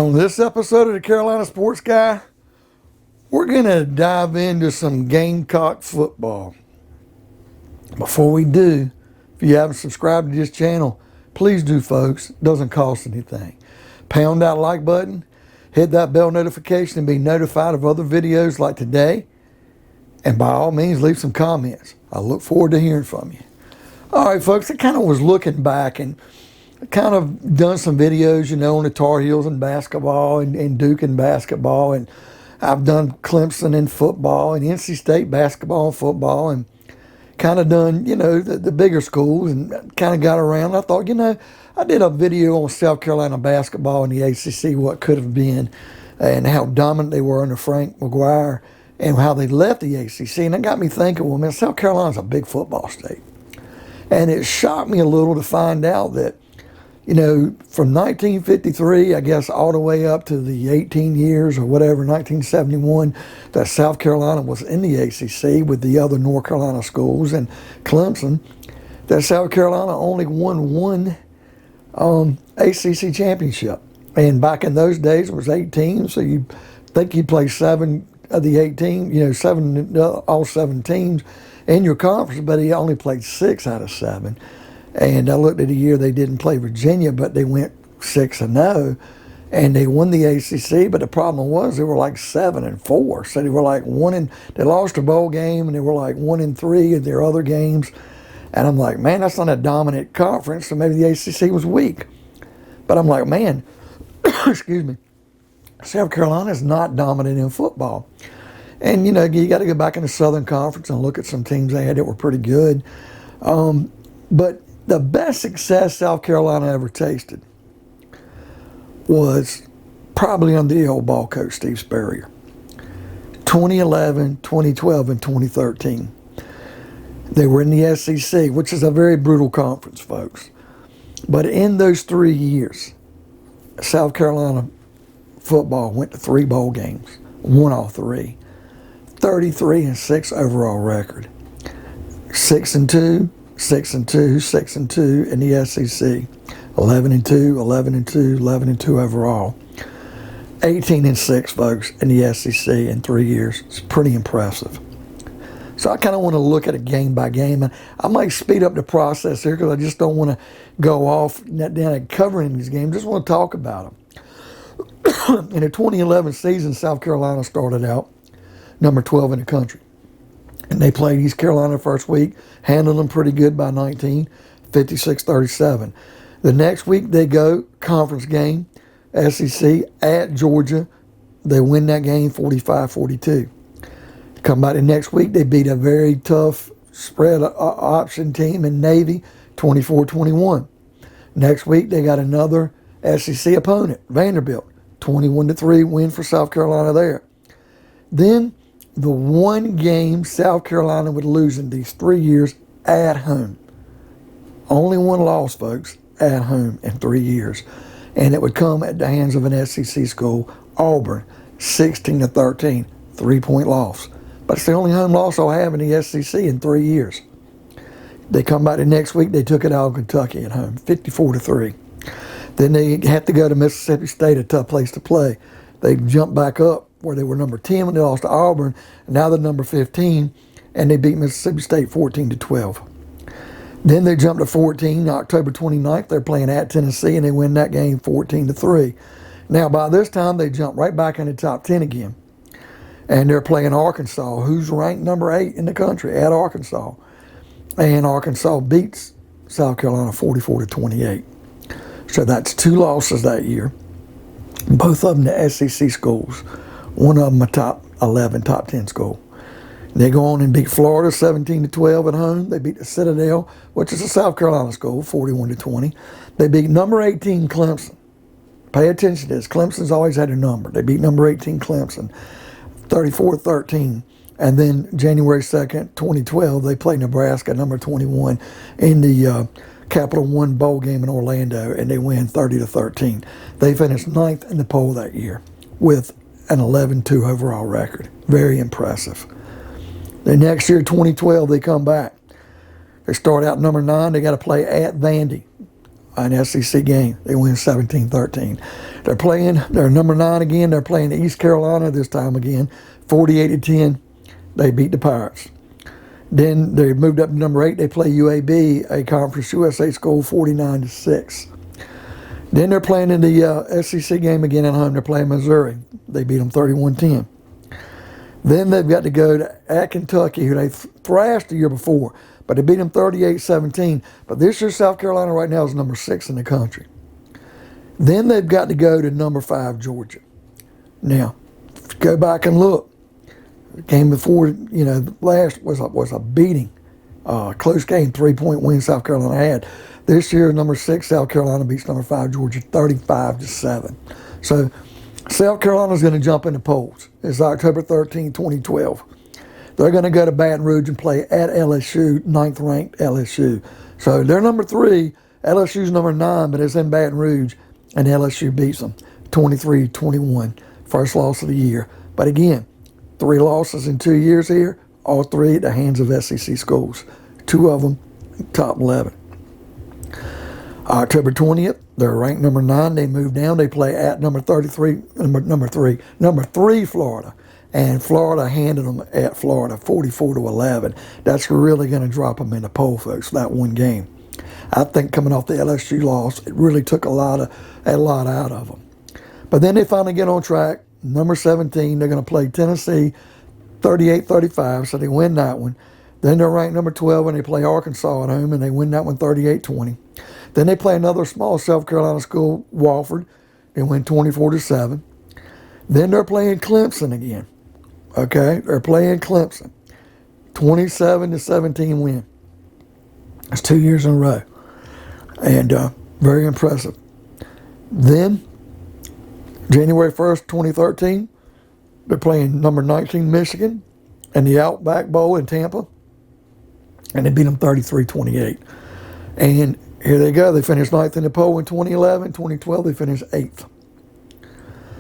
On this episode of the Carolina Sports Guy, we're going to dive into some Gamecock football. Before we do, if you haven't subscribed to this channel, please do, folks. It doesn't cost anything. Pound that like button, hit that bell notification, and be notified of other videos like today. And by all means, leave some comments. I look forward to hearing from you. All right, folks, I kind of was looking back and kind of done some videos, on the Tar Heels in basketball and Duke in basketball. And I've done Clemson in football and NC State basketball and football, and kind of done, the bigger schools, and kind of got around. I thought, I did a video on South Carolina basketball in the ACC, what could have been, and how dominant they were under Frank McGuire and how they left the ACC. And that got me thinking, well, man, South Carolina's a big football state. And it shocked me a little to find out that, from 1953, I guess, all the way up to the 18 years or whatever, 1971, that South Carolina was in the ACC with the other North Carolina schools and Clemson, that South Carolina only won one ACC championship. And back in those days, it was 8 teams, so you think you play 7 of the 8 teams, all 7 teams in your conference, but he only played 6 out of 7. And I looked at the year they didn't play Virginia, but they went 6-0, and they won the ACC. But the problem was they were like 7-4, so they were like they lost a bowl game, and they were like 1-3 in their other games. And I'm like, man, that's not a dominant conference, so maybe the ACC was weak. But I'm like, man, excuse me, South Carolina is not dominant in football. And, you got to go back in the Southern Conference and look at some teams they had that were pretty good. But the best success South Carolina ever tasted was probably under the old ball coach, Steve Spurrier. 2011, 2012, and 2013. They were in the SEC, which is a very brutal conference, folks. But in those 3 years, South Carolina football went to 3 bowl games, won all 3. 33-6 overall record. 6-2, 6-2, 6-2 in the SEC. 11-2, 11-2, 11-2 overall. 18-6, folks, in the SEC in 3 years. It's pretty impressive. So I kind of want to look at it game by game. And I might speed up the process here because I just don't want to go off down and covering these games. Just want to talk about them. In the 2011 season, South Carolina started out number 12 in the country. And they played East Carolina first week, handled them pretty good by 19, 56-37. The next week they go conference game, SEC at Georgia. They win that game 45-42. Come by the next week, they beat a very tough spread option team in Navy, 24-21. Next week they got another SEC opponent, Vanderbilt, 21-3 win for South Carolina there. Then the one game South Carolina would lose in these 3 years at home. Only one loss, folks, at home in 3 years. And it would come at the hands of an SEC school, Auburn, 16-13, 3-point loss. But it's the only home loss I'll have in the SEC in 3 years. They come back the next week, they took it out of Kentucky at home, 54-3. Then they had to go to Mississippi State, a tough place to play. They jumped back up where they were number 10 when they lost to Auburn. Now they're number 15, and they beat Mississippi State 14-12. Then they jumped to 14, October 29th. They're playing at Tennessee, and they win that game 14-3. Now, by this time, they jump right back in the top 10 again. And they're playing Arkansas, who's ranked number 8 in the country, at Arkansas. And Arkansas beats South Carolina 44-28. So that's 2 losses that year. Both of them to SEC schools. One of them a top 11, top 10 school. They go on and beat Florida 17-12 at home. They beat the Citadel, which is a South Carolina school, 41-20. They beat number 18 Clemson. Pay attention to this. Clemson's always had a number. They beat number 18 Clemson, 34-13. And then January 2nd, 2012, they played Nebraska, number 21, in the Capital One bowl game in Orlando, and they win 30-13. They finished 9th in the poll that year with an 11-2 overall record. Very impressive. The next year, 2012, they come back. They start out number 9. They got to play at Vandy. an SEC game. They win 17-13. They're number 9 again. They're playing East Carolina this time again, 48-10. They beat the Pirates. Then they moved up to number 8. They play UAB, a Conference USA school, 49-6. Then they're playing in the SEC game again at home. They're playing Missouri. They beat them 31-10. Then they've got to go at Kentucky, who they thrashed the year before, but they beat them 38-17. But this year, South Carolina right now is number 6 in the country. Then they've got to go to number 5, Georgia. Now, if you go back and look, the game before, last was a beating. Close game, 3-point win South Carolina had. This year, number 6, South Carolina beats number 5, Georgia, 35-7. So South Carolina's going to jump in the polls. It's October 13, 2012. They're going to go to Baton Rouge and play at LSU, 9th-ranked LSU. So they're number 3. LSU's number 9, but it's in Baton Rouge, and LSU beats them 23-21. First loss of the year. But again, 3 losses in 2 years here, all 3 at the hands of SEC schools. 2 of them top 11. October 20th, they're ranked number 9. They move down. They play at number 3, Florida. And Florida handed them at Florida 44-11. That's really going to drop them in the poll, folks, that one game. I think coming off the LSU loss, it really took a lot out of them. But then they finally get on track. Number 17, they're going to play Tennessee 38-35, so they win that one. Then they're ranked number 12, and they play Arkansas at home, and they win that one 38-20. Then they play another small South Carolina school, Wofford. They win 24-7. Then they're playing Clemson again. Okay, they're playing Clemson. 27-17 win. That's 2 years in a row. And very impressive. Then, January 1st, 2013, they're playing number 19 Michigan in the Outback Bowl in Tampa. And they beat them 33-28. And here they go. They finished 9th in the poll in 2011. 2012, they finished 8th.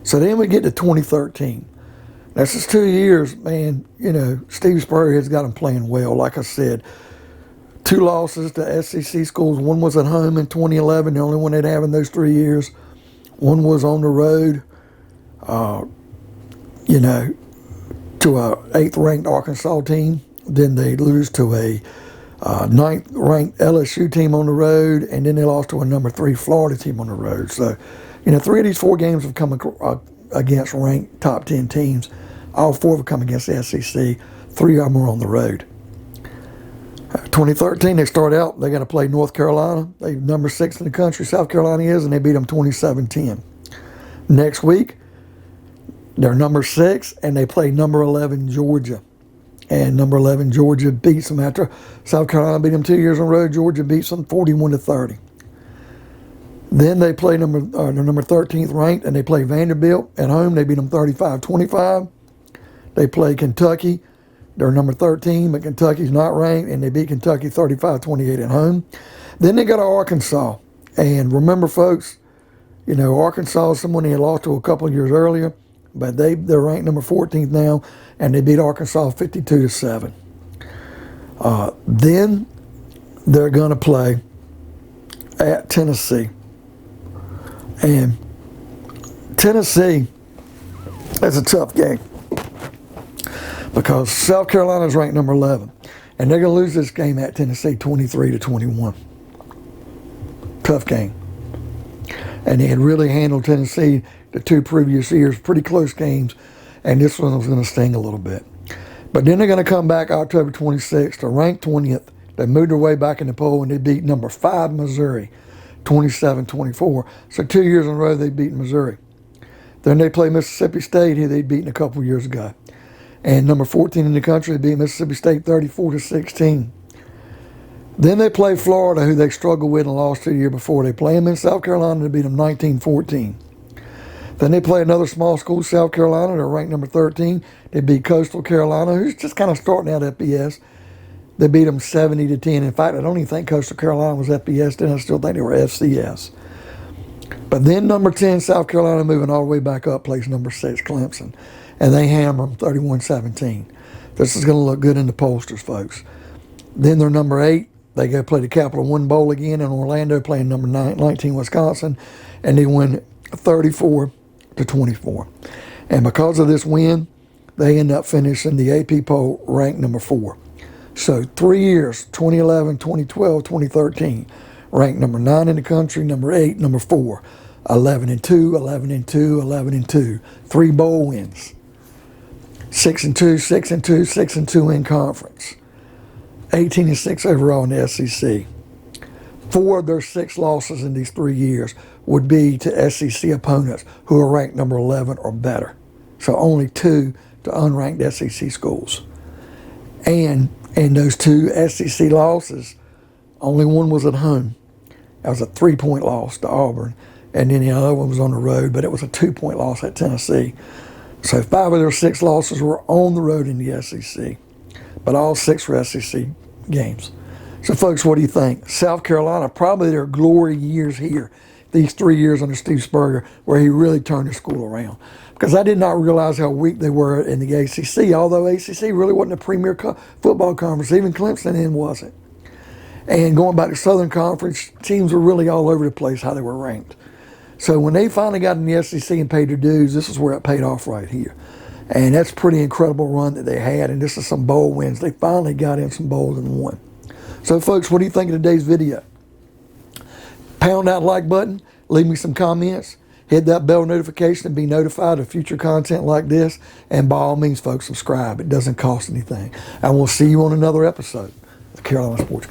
So then we get to 2013. That's just 2 years, man. Steve Spurrier has got them playing well. Like I said, 2 losses to SEC schools. One was at home in 2011, the only one they'd have in those 3 years. One was on the road, to a 8th-ranked Arkansas team. Then they lose to a 9th-ranked LSU team on the road, and then they lost to a number 3 Florida team on the road. So, 3 of these 4 games have come against ranked top 10 teams. All 4 have come against the SEC. 3 of them are on the road. 2013, they start out, they got to play North Carolina. They're number 6 in the country, South Carolina is, and they beat them 27-10. Next week, they're number 6, and they play number 11 Georgia. And number 11 Georgia beats them after South Carolina beat them 2 years in a row. Georgia beats them 41-30. Then they play they're number 13th ranked, and they play Vanderbilt at home. They beat them 35-25. They play Kentucky. They're number 13, but Kentucky's not ranked, and they beat Kentucky 35-28 at home. Then they go to Arkansas. And remember, folks, Arkansas is someone they had lost to a couple of years earlier, but they're ranked number 14th now, and they beat Arkansas 52-7. Then they're going to play at Tennessee. And Tennessee, that's a tough game because South Carolina is ranked number 11, and they're going to lose this game at Tennessee 23-21. Tough game. And they had really handled Tennessee the 2 previous years, pretty close games, and this one was going to sting a little bit. But then they're going to come back October 26th to rank 20th. They moved their way back in the poll, and they beat number 5 Missouri 27-24. So 2 years in a row they beat Missouri. Then they play Mississippi State, who they'd beaten a couple years ago. And number 14 in the country, they beat Mississippi State 34-16. Then they play Florida, who they struggled with and lost 2 years before. They play them in South Carolina to beat them 19-14. Then they play another small school, South Carolina. They're ranked number 13. They beat Coastal Carolina, who's just kind of starting out FBS. They beat them 70-10. In fact, I don't even think Coastal Carolina was FBS then. I still think they were FCS. But then number 10, South Carolina, moving all the way back up, plays number 6, Clemson. And they hammer them 31-17. This is going to look good in the pollsters, folks. Then they're number 8. They go play the Capital One Bowl again in Orlando, playing number 19 Wisconsin, and they win 34-24. And because of this win, they end up finishing the AP poll ranked number 4. So 3 years, 2011, 2012, 2013, ranked number 9 in the country, number 8, number 4, 11-2, 11-2, 11-2, 3 bowl wins, 6-2, 6-2, 6-2 in conference, 18-6 overall in the SEC. 4 of their 6 losses in these 3 years would be to SEC opponents who are ranked number 11 or better. So only 2 to unranked SEC schools. And in those 2 SEC losses, only one was at home. That was a 3-point loss to Auburn. And then the other one was on the road, but it was a 2-point loss at Tennessee. So 5 of their 6 losses were on the road in the SEC. But all 6 were SEC games. So folks, what do you think? South Carolina, probably their glory years here. These 3 years under Steve Spurrier, where he really turned the school around. Because I did not realize how weak they were in the ACC, although ACC really wasn't a premier football conference. Even Clemson then wasn't. And going back to Southern Conference, teams were really all over the place how they were ranked. So when they finally got in the SEC and paid their dues, this is where it paid off right here. And that's a pretty incredible run that they had, and this is some bowl wins. They finally got in some bowls and won. So folks, what do you think of today's video? Pound that like button, leave me some comments, hit that bell notification and be notified of future content like this. And by all means, folks, subscribe. It doesn't cost anything. And we'll see you on another episode of Carolina Sports.